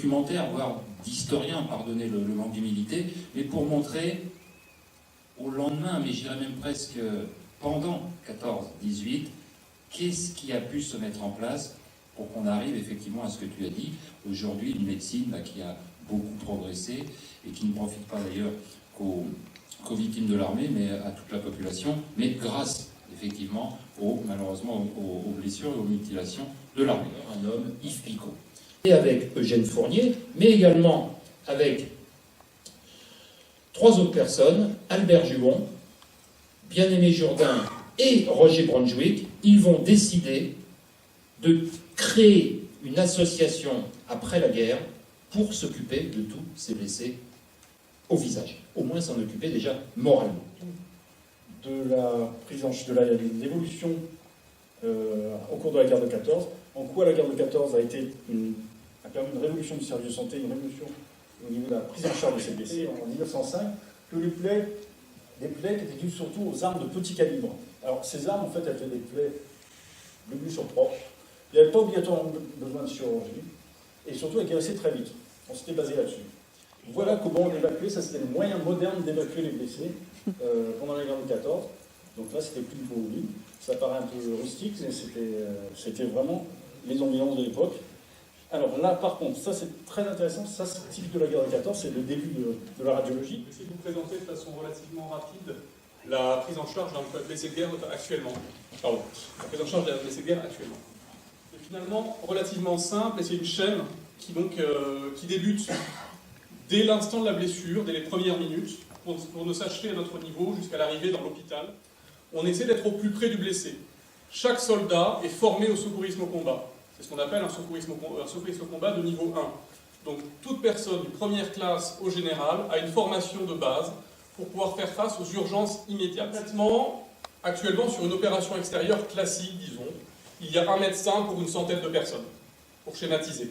documentaire, voire d'historien, pardonnez le manque d'humilité, mais pour montrer au lendemain, mais j'irais même presque pendant 14-18, qu'est-ce qui a pu se mettre en place pour qu'on arrive effectivement à ce que tu as dit. Aujourd'hui, une médecine qui a beaucoup progressé et qui ne profite pas d'ailleurs qu'aux victimes de l'armée, mais à toute la population, mais grâce effectivement malheureusement aux blessures et aux mutilations de l'armée. Un homme, Yves Picot. Et avec Eugène Fournier, mais également avec 3 autres personnes, Albert Juon, Bien-Aimé Jourdain et Roger Brunswick, ils vont décider de créer une association après la guerre pour s'occuper de tous ces blessés au visage. Au moins s'en occuper déjà moralement. De la prise en charge de l'évolution au cours de la guerre de 14, en quoi la guerre de 14 a permis une révolution du service de santé, une révolution au niveau de la prise en charge de ces blessés en 1905, que les plaies qui étaient dues surtout aux armes de petit calibre. Alors ces armes, en fait, elles faisaient des plaies de blessures propres. Il n'y avait pas obligatoirement besoin de chirurgie, et surtout elles guérissaient très vite. On s'était basé là-dessus. Voilà comment on évacuait, ça c'était le moyen moderne d'évacuer les blessés pendant la guerre de 14. Donc là c'était plus du volume, ça paraît un peu rustique, mais c'était vraiment les ambulances de l'époque. Alors là par contre, ça c'est très intéressant, ça c'est typique de la guerre de 14, c'est le début de la radiologie. Je vais essayer de vous présenter de façon relativement rapide la prise en charge d'un blessé de guerre actuellement. Pardon, la prise en charge d'un blessé de guerre actuellement. C'est finalement relativement simple et c'est une chaîne qui débute dès l'instant de la blessure, dès les premières minutes, pour nous s'achever à notre niveau jusqu'à l'arrivée dans l'hôpital. On essaie d'être au plus près du blessé. Chaque soldat est formé au secourisme au combat. C'est ce qu'on appelle un secourisme au combat de niveau 1. Donc toute personne de première classe au général a une formation de base pour pouvoir faire face aux urgences immédiates. Actuellement, sur une opération extérieure classique, disons, il y a un médecin pour une centaine de personnes, pour schématiser.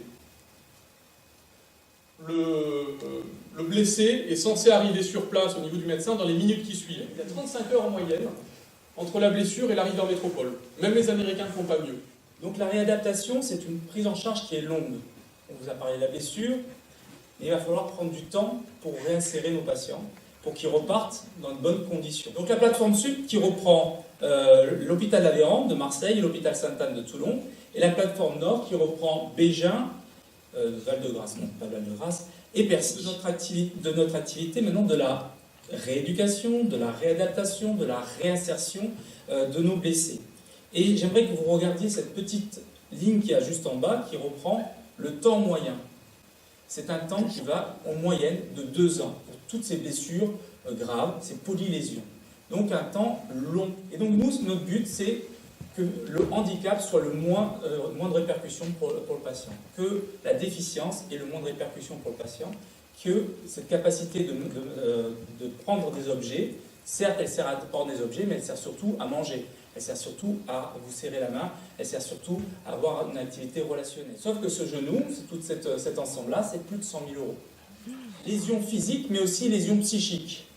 Le blessé est censé arriver sur place au niveau du médecin dans les minutes qui suivent. Il y a 35 heures en moyenne entre la blessure et l'arrivée en métropole. Même les Américains ne font pas mieux. Donc la réadaptation, c'est une prise en charge qui est longue. On vous a parlé de la blessure, et il va falloir prendre du temps pour réinsérer nos patients, pour qu'ils repartent dans de bonnes conditions. Donc la plateforme Sud qui reprend l'hôpital d'Aveyron de Marseille et l'hôpital Sainte-Anne de Toulon, et la plateforme Nord qui reprend Bégin, Val-de-Grâce, non pas Val-de-Grâce, et Percy. De notre activité maintenant de la rééducation, de la réadaptation, de la réinsertion de nos blessés. Et j'aimerais que vous regardiez cette petite ligne qui est juste en bas, qui reprend le temps moyen. C'est un temps qui va en moyenne de 2 ans pour toutes ces blessures graves, ces polylésions. Donc un temps long. Et donc nous, notre but, c'est que le handicap soit le moins de répercussions pour le patient, que la déficience ait le moins de répercussions pour le patient, que cette capacité de prendre des objets, certes elle sert à prendre des objets, mais elle sert surtout à manger, elle sert surtout à vous serrer la main, elle sert surtout à avoir une activité relationnelle. Sauf que ce genou, tout cet ensemble-là, c'est plus de 100 000 euros. Lésions physiques, mais aussi lésions psychiques.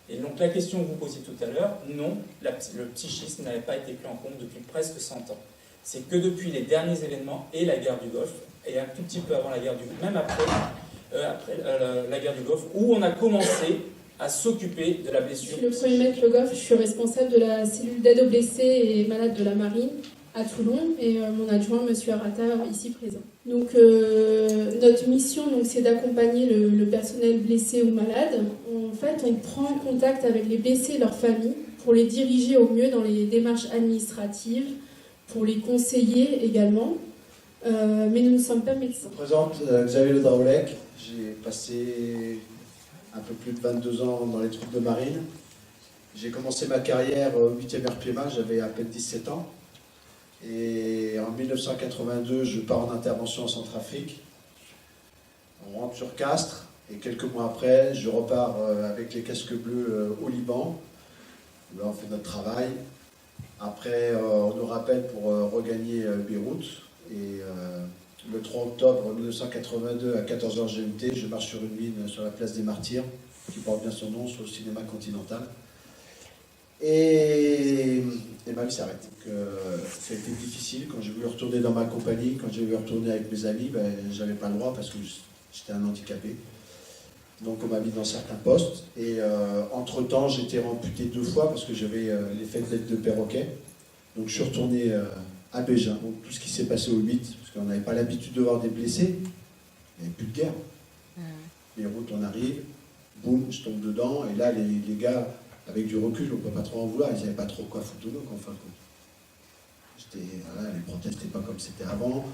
Et donc la question que vous posiez tout à l'heure, non, le psychisme n'avait pas été pris en compte depuis presque 100 ans. C'est que depuis les derniers événements et la guerre du Golfe, et un tout petit peu avant la guerre du Golfe, même après la guerre du Golfe, où on a commencé à s'occuper de la blessure. Je suis le premier maître Le Goff, je suis responsable de la cellule d'aide aux blessés et malades de la marine à Toulon, et mon adjoint, M. Arata, ici présent. Donc notre mission, c'est d'accompagner le personnel blessé ou malade. En fait, on prend contact avec les blessés et leurs familles pour les diriger au mieux dans les démarches administratives, pour les conseiller également, mais nous ne sommes pas médecins. Je me présente Xavier Le Draoulec, j'ai passé un peu plus de 22 ans dans les troupes de marine. J'ai commencé ma carrière au 8e RPMA, j'avais à peine 17 ans. Et en 1982, je pars en intervention en Centrafrique. On rentre sur Castres, et quelques mois après, je repars avec les casques bleus au Liban. Là, on fait notre travail. Après, on nous rappelle pour regagner Beyrouth. Et le 3 octobre 1982, à 14h GMT, je marche sur une mine sur la place des Martyrs, qui porte bien son nom, sur le cinéma Continental. Et ma vie s'arrête. Ça a été difficile. Quand j'ai voulu retourner dans ma compagnie, quand j'ai voulu retourner avec mes amis, j'avais pas le droit parce que j'étais un handicapé. Donc on m'a mis dans certains postes. Et entre-temps, j'ai été amputé 2 fois parce que j'avais l'effet de tête de perroquet. Donc je suis retourné à Bégin. Donc tout ce qui s'est passé au 8, parce qu'on n'avait pas l'habitude de voir des blessés, il n'y avait plus de guerre. Les routes, on arrive, boum, je tombe dedans. Et là, les gars, avec du recul, on ne peut pas trop en vouloir. Ils ne savaient pas trop quoi foutre de nous, en fin de compte. Voilà, les protestes n'étaient pas comme c'était avant.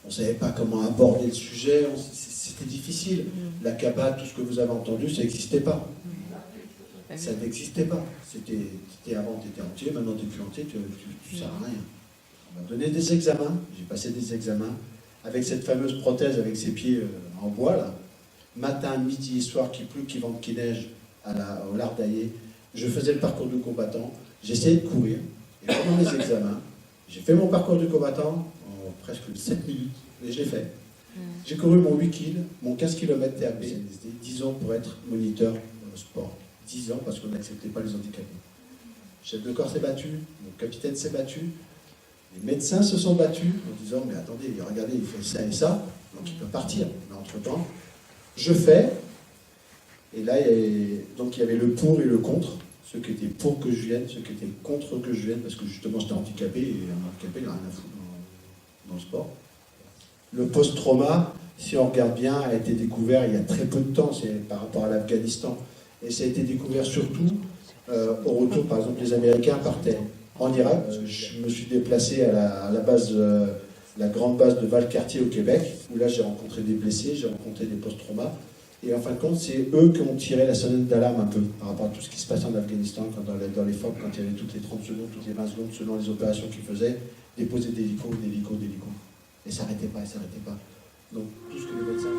On ne savait pas comment aborder le sujet. C'était difficile. La CABA, tout ce que vous avez entendu, ça n'existait pas. Ça n'existait pas. C'était avant, tu étais entier, maintenant tu n'es plus entier, tu ne sers à rien. On m'a donné des examens, j'ai passé des examens, avec cette fameuse prothèse, avec ses pieds en bois, là. Matin, midi et soir, qu'il pleut, qu'il vente, qu'il neige, au Lardaillé. Je faisais le parcours du combattant, j'essayais de courir, et pendant mes examens, j'ai fait mon parcours du combattant en presque 7 minutes, et je l'ai fait. J'ai couru mon 8 km, mon 15 km TAP, 10 ans pour être moniteur sport. 10 ans parce qu'on n'acceptait pas les handicapés. Le chef de corps s'est battu, mon capitaine s'est battu, les médecins se sont battus en disant mais attendez, regardez, il fait ça et ça, donc il peut partir. Mais entre-temps, je fais, et là, donc il y avait le pour et le contre, ceux qui étaient pour que je vienne, ceux qui étaient contre que je vienne, parce que justement j'étais handicapé, et un handicapé, il n'a rien à foutre dans le sport. Le post-trauma, si on regarde bien, a été découvert il y a très peu de temps, c'est par rapport à l'Afghanistan. Et ça a été découvert surtout au retour, par exemple, les Américains partaient en Irak. Je me suis déplacé à la base, la grande base de Valcartier au Québec, où là j'ai rencontré des blessés, j'ai rencontré des post-traumas. Et en fin de compte, c'est eux qui ont tiré la sonnette d'alarme un peu par rapport à tout ce qui se passait en Afghanistan, quand dans les FOC, quand il y avait toutes les 30 secondes, toutes les 20 secondes, selon les opérations qu'ils faisaient, déposer des hélicos. Et ça n'arrêtait pas, et ça n'arrêtait pas. Donc tout ce que les médecins...